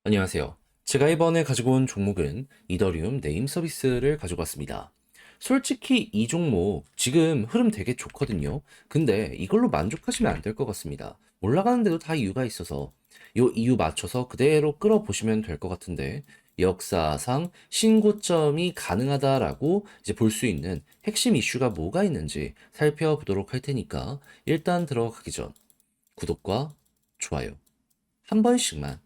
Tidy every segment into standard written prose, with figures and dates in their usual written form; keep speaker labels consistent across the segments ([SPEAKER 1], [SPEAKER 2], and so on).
[SPEAKER 1] 안녕하세요. 제가 이번에 가지고 온 종목은 이더리움 네임 서비스를 가지고 왔습니다. 솔직히 이 종목 지금 흐름 되게 좋거든요. 근데 이걸로 만족하시면 안 될 것 같습니다. 올라가는데도 다 이유가 있어서 요 이유 맞춰서 그대로 끌어보시면 될 것 같은데 역사상 신고점이 가능하다라고 이제 볼 수 있는 핵심 이슈가 뭐가 있는지 살펴보도록 할 테니까 일단 들어가기 전 구독과 좋아요 한 번씩만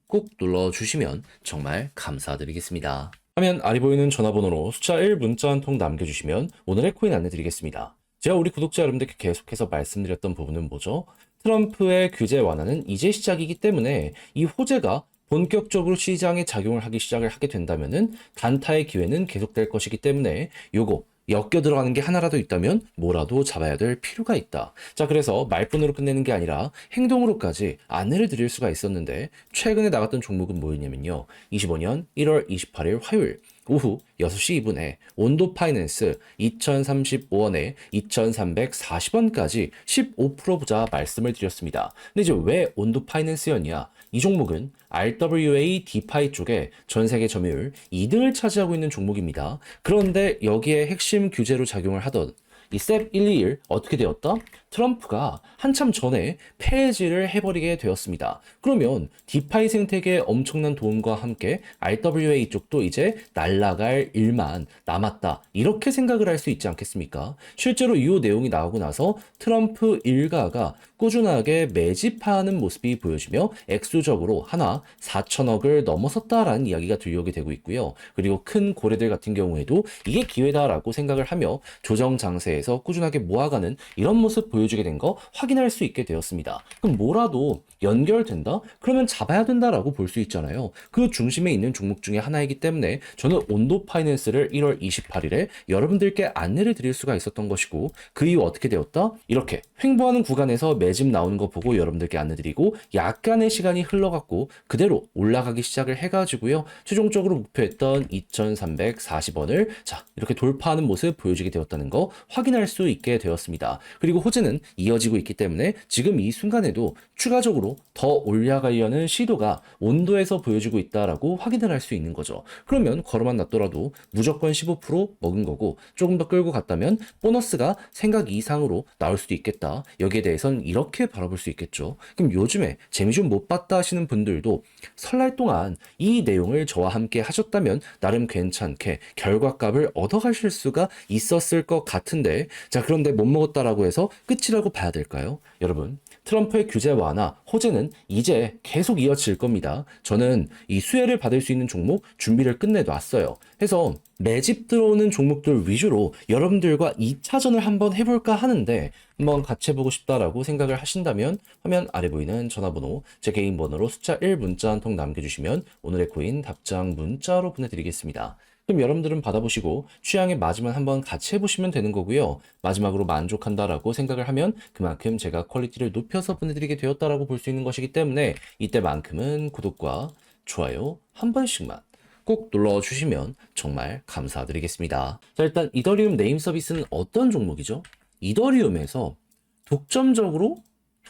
[SPEAKER 1] 꼭 눌러주시면 정말 감사드리겠습니다. 화면 아래 보이는 전화번호로 숫자 1 문자 한 통 남겨주시면 오늘의 코인 안내드리겠습니다. 제가 우리 구독자 여러분들께 계속해서 말씀드렸던 부분은 뭐죠? 트럼프의 규제 완화는 이제 시작이기 때문에 이 호재가 본격적으로 시장에 작용을 하기 시작을 하게 된다면은 단타의 기회는 계속될 것이기 때문에 요거 엮여 들어가는 게 하나라도 있다면 뭐라도 잡아야 될 필요가 있다. 자, 그래서 말뿐으로 끝내는 게 아니라 행동으로까지 안내를 드릴 수가 있었는데 최근에 나갔던 종목은 뭐였냐면요. 25년 1월 28일 화요일 오후 6시 2분에 온도 파이낸스 2035원에 2340원까지 15% 부자 말씀을 드렸습니다. 근데 이제 왜 온도 파이낸스였냐? 이 종목은 RWA 디파이 쪽에 전 세계 점유율 2등을 차지하고 있는 종목입니다. 그런데 여기에 핵심 규제로 작용을 하던 이 셉 121 어떻게 되었다? 트럼프가 한참 전에 폐지를 해버리게 되었습니다. 그러면 디파이 생태계에 엄청난 도움과 함께 RWA 쪽도 이제 날아갈 일만 남았다. 이렇게 생각을 할 수 있지 않겠습니까? 실제로 이 내용이 나오고 나서 트럼프 일가가 꾸준하게 매집하는 모습이 보여지며 액수적으로 하나 4천억을 넘어섰다라는 이야기가 들려오게 되고 있고요. 그리고 큰 고래들 같은 경우에도 이게 기회다라고 생각을 하며 조정 장세에서 꾸준하게 모아가는 이런 모습 보여주게 된 거 확인할 수 있게 되었습니다. 그럼 뭐라도 연결된다? 그러면 잡아야 된다라고 볼 수 있잖아요. 그 중심에 있는 종목 중에 하나이기 때문에 저는 온도 파이낸스를 1월 28일에 여러분들께 안내를 드릴 수가 있었던 것이고 그 이후 어떻게 되었다? 이렇게 횡보하는 구간에서 매집 나오는 거 보고 여러분들께 안내드리고 약간의 시간이 흘러갔고 그대로 올라가기 시작을 해가지고요. 최종적으로 목표했던 2340원을 자 이렇게 돌파하는 모습 보여주게 되었다는 거 확인할 수 있게 되었습니다. 그리고 호재는 이어지고 있기 때문에 지금 이 순간에도 추가적으로 더 올라가려는 시도가 온도에서 보여지고 있다라고 확인을 할 수 있는 거죠. 그러면 걸어만 놨더라도 무조건 15% 먹은 거고 조금 더 끌고 갔다면 보너스가 생각 이상으로 나올 수도 있겠다. 여기에 대해서는 이렇게 바라볼 수 있겠죠. 그럼 요즘에 재미 좀 못 봤다 하시는 분들도 설날 동안 이 내용을 저와 함께 하셨다면 나름 괜찮게 결과값을 얻어가실 수가 있었을 것 같은데 자 그런데 못 먹었다라고 해서 끝이라고 봐야 될까요? 여러분 트럼프의 규제 완화, 호재는 이제 계속 이어질 겁니다. 저는 이 수혜를 받을 수 있는 종목 준비를 끝내놨어요. 해서 매집 들어오는 종목들 위주로 여러분들과 2차전을 한번 해볼까 하는데 한번 같이 해보고 싶다라고 생각을 하신다면 화면 아래 보이는 전화번호 제 개인 번호로 숫자 1 문자 한 통 남겨주시면 오늘의 코인 답장 문자로 보내드리겠습니다. 그럼 여러분들은 받아보시고 취향에 맞으면 한번 같이 해보시면 되는 거고요. 마지막으로 만족한다라고 생각을 하면 그만큼 제가 퀄리티를 높여서 보내드리게 되었다라고 볼 수 있는 것이기 때문에 이때만큼은 구독과 좋아요 한 번씩만 꼭 눌러주시면 정말 감사드리겠습니다. 자, 일단 이더리움 네임 서비스는 어떤 종목이죠? 이더리움에서 독점적으로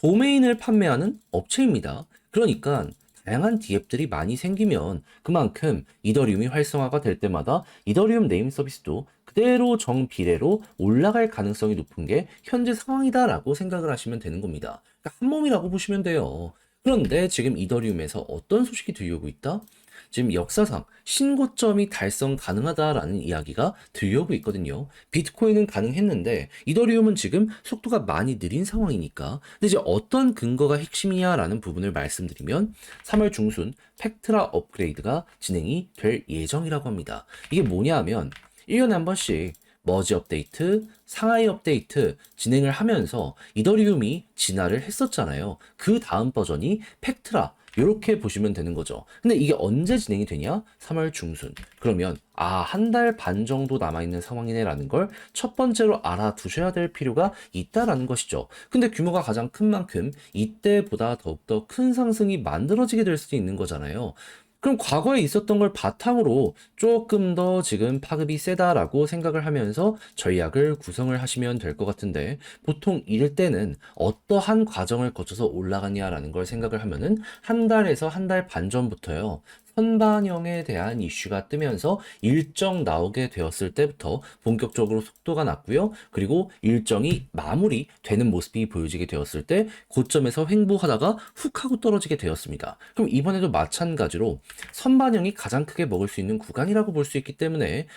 [SPEAKER 1] 도메인을 판매하는 업체입니다. 그러니까 다양한 디앱들이 많이 생기면 그만큼 이더리움이 활성화가 될 때마다 이더리움 네임 서비스도 그대로 정비례로 올라갈 가능성이 높은 게 현재 상황이다라고 생각을 하시면 되는 겁니다. 그러니까 한 몸이라고 보시면 돼요. 그런데 지금 이더리움에서 어떤 소식이 들려오고 있다? 지금 역사상 신고점이 달성 가능하다라는 이야기가 들려오고 있거든요. 비트코인은 가능했는데 이더리움은 지금 속도가 많이 느린 상황이니까. 근데 이제 어떤 근거가 핵심이냐라는 부분을 말씀드리면 3월 중순 팩트라 업그레이드가 진행이 될 예정이라고 합니다. 이게 뭐냐 하면 1년에 한 번씩 머지 업데이트, 상하이 업데이트 진행을 하면서 이더리움이 진화를 했었잖아요. 그 다음 버전이 팩트라 이렇게 보시면 되는 거죠. 근데 이게 언제 진행이 되냐? 3월 중순. 그러면 한 달 반 정도 남아있는 상황이네라는 걸 첫 번째로 알아두셔야 될 필요가 있다라는 것이죠. 근데 규모가 가장 큰 만큼 이때보다 더욱더 큰 상승이 만들어지게 될 수도 있는 거잖아요. 그럼 과거에 있었던 걸 바탕으로 조금 더 지금 파급이 세다라고 생각을 하면서 전략을 구성을 하시면 될 것 같은데, 보통 이럴 때는 어떠한 과정을 거쳐서 올라가냐라는 걸 생각을 하면은 한 달에서 한 달 반 전부터요. 선반영에 대한 이슈가 뜨면서 일정 나오게 되었을 때부터 본격적으로 속도가 났고요. 그리고 일정이 마무리되는 모습이 보여지게 되었을 때 고점에서 횡보하다가 훅 하고 떨어지게 되었습니다. 그럼 이번에도 마찬가지로 선반영이 가장 크게 먹을 수 있는 구간이라고 볼 수 있기 때문에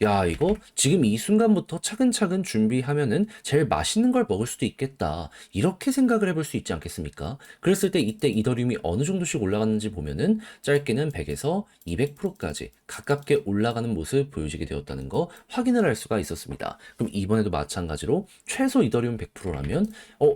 [SPEAKER 1] 야, 이거 지금 이 순간부터 차근차근 준비하면은 제일 맛있는 걸 먹을 수도 있겠다. 이렇게 생각을 해볼 수 있지 않겠습니까? 그랬을 때 이때 이더리움이 어느 정도씩 올라갔는지 보면은 짧게는 100에서 200%까지 가깝게 올라가는 모습 보여지게 되었다는 거 확인을 할 수가 있었습니다. 그럼 이번에도 마찬가지로 최소 이더리움 100%라면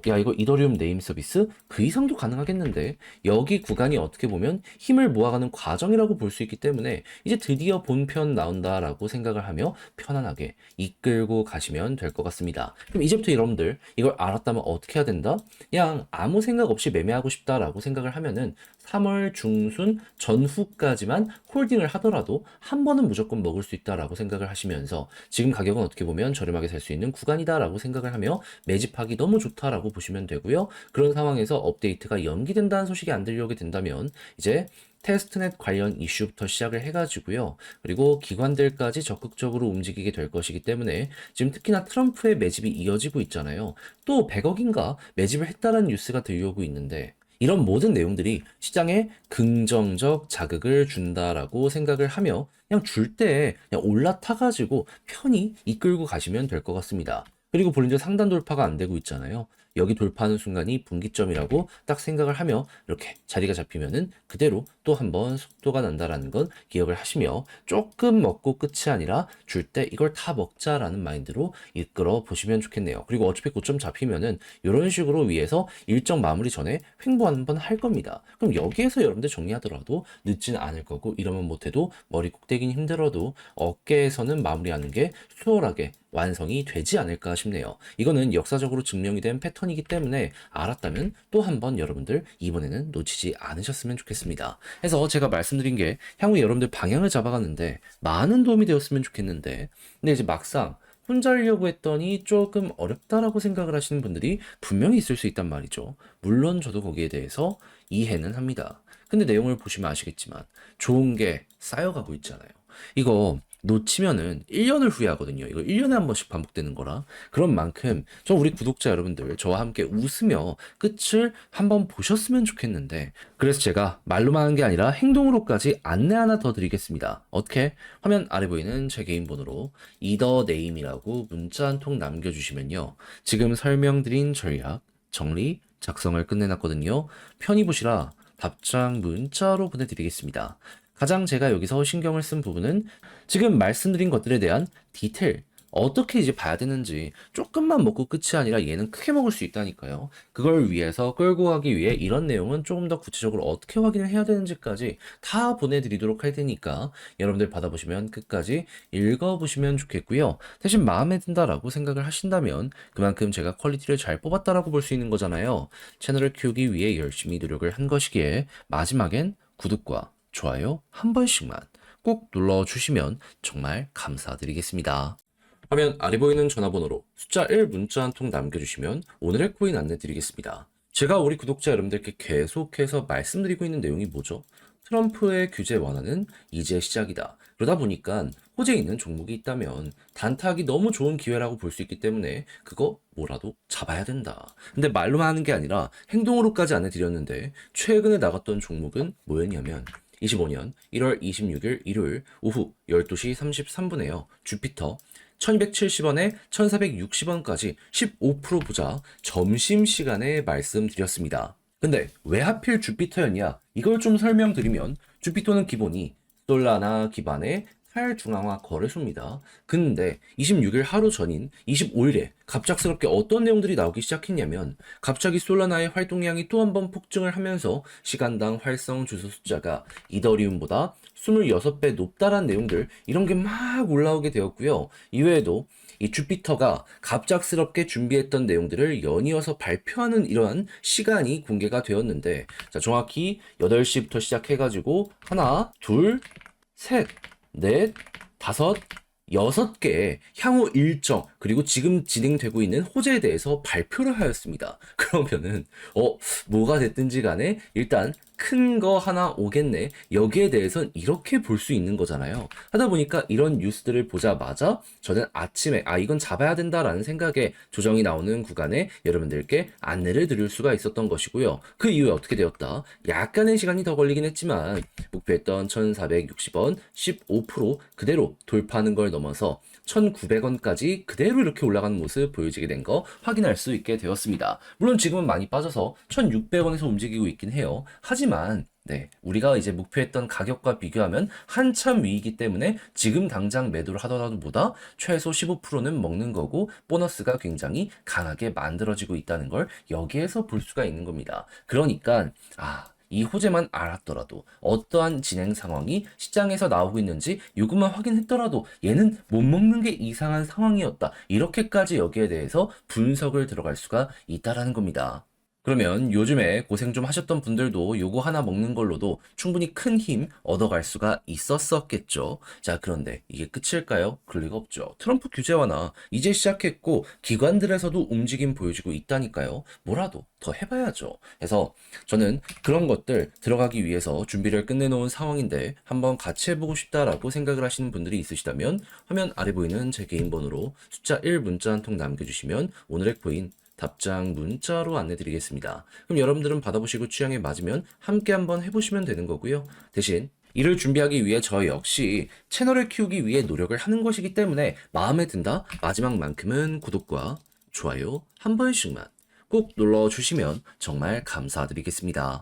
[SPEAKER 1] 야, 이거 이더리움 네임 서비스 그 이상도 가능하겠는데, 여기 구간이 어떻게 보면 힘을 모아가는 과정이라고 볼 수 있기 때문에 이제 드디어 본편 나온다라고 생각을 하며 편안하게 이끌고 가시면 될 것 같습니다. 그럼 이제부터 여러분들 이걸 알았다면 어떻게 해야 된다? 그냥 아무 생각 없이 매매하고 싶다라고 생각을 하면은 3월 중순 전후까지만 홀딩을 하더라도 한 번은 무조건 먹을 수 있다라고 생각을 하시면서, 지금 가격은 어떻게 보면 저렴하게 살 수 있는 구간이다라고 생각을 하며 매집하기 너무 좋다라고 보시면 되고요. 그런 상황에서 업데이트가 연기된다는 소식이 안 들려오게 된다면 이제 테스트넷 관련 이슈부터 시작을 해가지고요. 그리고 기관들까지 적극적으로 움직이게 될 것이기 때문에 지금 특히나 트럼프의 매집이 이어지고 있잖아요. 또 100억인가 매집을 했다는 뉴스가 들려오고 있는데, 이런 모든 내용들이 시장에 긍정적 자극을 준다라고 생각을 하며 그냥 줄 때 그냥 올라타가지고 편히 이끌고 가시면 될 것 같습니다. 그리고 볼린저 상단 돌파가 안 되고 있잖아요. 여기 돌파하는 순간이 분기점이라고 딱 생각을 하며 이렇게 자리가 잡히면은 그대로 또 한번 속도가 난다라는 건 기억을 하시며, 조금 먹고 끝이 아니라 줄 때 이걸 다 먹자라는 마인드로 이끌어 보시면 좋겠네요. 그리고 어차피 고점 잡히면은 이런 식으로 위에서 일정 마무리 전에 횡보 한번 할 겁니다. 그럼 여기에서 여러분들 정리하더라도 늦진 않을 거고, 이러면 못해도 머리 꼭대기는 힘들어도 어깨에서는 마무리하는 게 수월하게 완성이 되지 않을까 싶네요. 이거는 역사적으로 증명이 된 패턴이기 때문에 알았다면 또 한번 여러분들 이번에는 놓치지 않으셨으면 좋겠습니다. 해서 제가 말씀드린 게 향후 여러분들 방향을 잡아가는데 많은 도움이 되었으면 좋겠는데, 근데 이제 막상 혼자 하려고 했더니 조금 어렵다라고 생각을 하시는 분들이 분명히 있을 수 있단 말이죠. 물론 저도 거기에 대해서 이해는 합니다. 근데 내용을 보시면 아시겠지만 좋은 게 쌓여가고 있잖아요. 이거 놓치면은 1년을 후회하거든요. 이거 1년에 한 번씩 반복되는 거라. 그런 만큼 저 우리 구독자 여러분들 저와 함께 웃으며 끝을 한번 보셨으면 좋겠는데, 그래서 제가 말로만 하는 게 아니라 행동으로까지 안내 하나 더 드리겠습니다. 어떻게? 화면 아래 보이는 제 개인 번호로 이더네임이라고 문자 한 통 남겨주시면요. 지금 설명드린 전략 정리 작성을 끝내놨거든요. 편히 보시라 답장 문자로 보내드리겠습니다. 가장 제가 여기서 신경을 쓴 부분은 지금 말씀드린 것들에 대한 디테일, 어떻게 이제 봐야 되는지, 조금만 먹고 끝이 아니라 얘는 크게 먹을 수 있다니까요. 그걸 위해서 끌고 가기 위해 이런 내용은 조금 더 구체적으로 어떻게 확인을 해야 되는지까지 다 보내드리도록 할 테니까 여러분들 받아보시면 끝까지 읽어보시면 좋겠고요. 대신 마음에 든다라고 생각을 하신다면 그만큼 제가 퀄리티를 잘 뽑았다라고 볼 수 있는 거잖아요. 채널을 키우기 위해 열심히 노력을 한 것이기에 마지막엔 구독과 좋아요 한 번씩만 꼭 눌러주시면 정말 감사드리겠습니다. 화면 아래 보이는 전화번호로 숫자 1 문자 한 통 남겨주시면 오늘의 코인 안내 드리겠습니다. 제가 우리 구독자 여러분들께 계속해서 말씀드리고 있는 내용이 뭐죠? 트럼프의 규제 완화는 이제 시작이다. 그러다 보니까 호재에 있는 종목이 있다면 단타하기 너무 좋은 기회라고 볼 수 있기 때문에 그거 뭐라도 잡아야 된다. 근데 말로만 하는 게 아니라 행동으로까지 안내드렸는데, 최근에 나갔던 종목은 뭐였냐면 25년 1월 26일 일요일 오후 12시 33분에요. 주피터 1270원에 1460원까지 15% 보자 점심시간에 말씀드렸습니다. 근데 왜 하필 주피터였냐? 이걸 좀 설명드리면, 주피터는 기본이 솔라나 기반의 탈중앙화 거래소입니다. 근데 26일 하루 전인 25일에 갑작스럽게 어떤 내용들이 나오기 시작했냐면 갑자기 솔라나의 활동량이 또 한 번 폭증을 하면서 시간당 활성 주소 숫자가 이더리움보다 26배 높다란 내용들 이런 게 막 올라오게 되었고요. 이외에도 이 주피터가 갑작스럽게 준비했던 내용들을 연이어서 발표하는 이러한 시간이 공개가 되었는데 자, 정확히 8시부터 시작해가지고 하나, 둘, 셋, 넷, 다섯, 6개의 향후 일정, 그리고 지금 진행되고 있는 호재에 대해서 발표를 하였습니다. 그러면은, 뭐가 됐든지 간에 일단 큰 거 하나 오겠네. 여기에 대해서는 이렇게 볼 수 있는 거잖아요. 하다 보니까 이런 뉴스들을 보자마자 저는 아침에, 이건 잡아야 된다라는 생각에 조정이 나오는 구간에 여러분들께 안내를 드릴 수가 있었던 것이고요. 그 이후에 어떻게 되었다? 약간의 시간이 더 걸리긴 했지만, 목표했던 1,460원 15% 그대로 돌파하는 걸 넘어서 1,900원까지 그대로 이렇게 올라가는 모습 보여지게 된 거 확인할 수 있게 되었습니다. 물론 지금은 많이 빠져서 1,600원에서 움직이고 있긴 해요. 하지만 네, 우리가 이제 목표했던 가격과 비교하면 한참 위이기 때문에 지금 당장 매도를 하더라도 보다 최소 15%는 먹는 거고 보너스가 굉장히 강하게 만들어지고 있다는 걸 여기에서 볼 수가 있는 겁니다. 그러니까 이 호재만 알았더라도 어떠한 진행 상황이 시장에서 나오고 있는지 요것만 확인했더라도 얘는 못 먹는 게 이상한 상황이었다. 이렇게까지 여기에 대해서 분석을 들어갈 수가 있다라는 겁니다. 그러면 요즘에 고생 좀 하셨던 분들도 요거 하나 먹는 걸로도 충분히 큰 힘 얻어갈 수가 있었었겠죠. 자, 그런데 이게 끝일까요? 그럴 리가 없죠. 트럼프 규제 완화 이제 시작했고 기관들에서도 움직임 보여주고 있다니까요. 뭐라도 더 해봐야죠. 그래서 저는 그런 것들 들어가기 위해서 준비를 끝내놓은 상황인데 한번 같이 해보고 싶다라고 생각을 하시는 분들이 있으시다면 화면 아래 보이는 제 개인 번호로 숫자 1 문자 한 통 남겨주시면 오늘의 코인 답장 문자로 안내드리겠습니다. 그럼 여러분들은 받아보시고 취향에 맞으면 함께 한번 해보시면 되는 거고요. 대신 이를 준비하기 위해 저 역시 채널을 키우기 위해 노력을 하는 것이기 때문에 마음에 든다 마지막만큼은 구독과 좋아요 한 번씩만 꼭 눌러주시면 정말 감사드리겠습니다.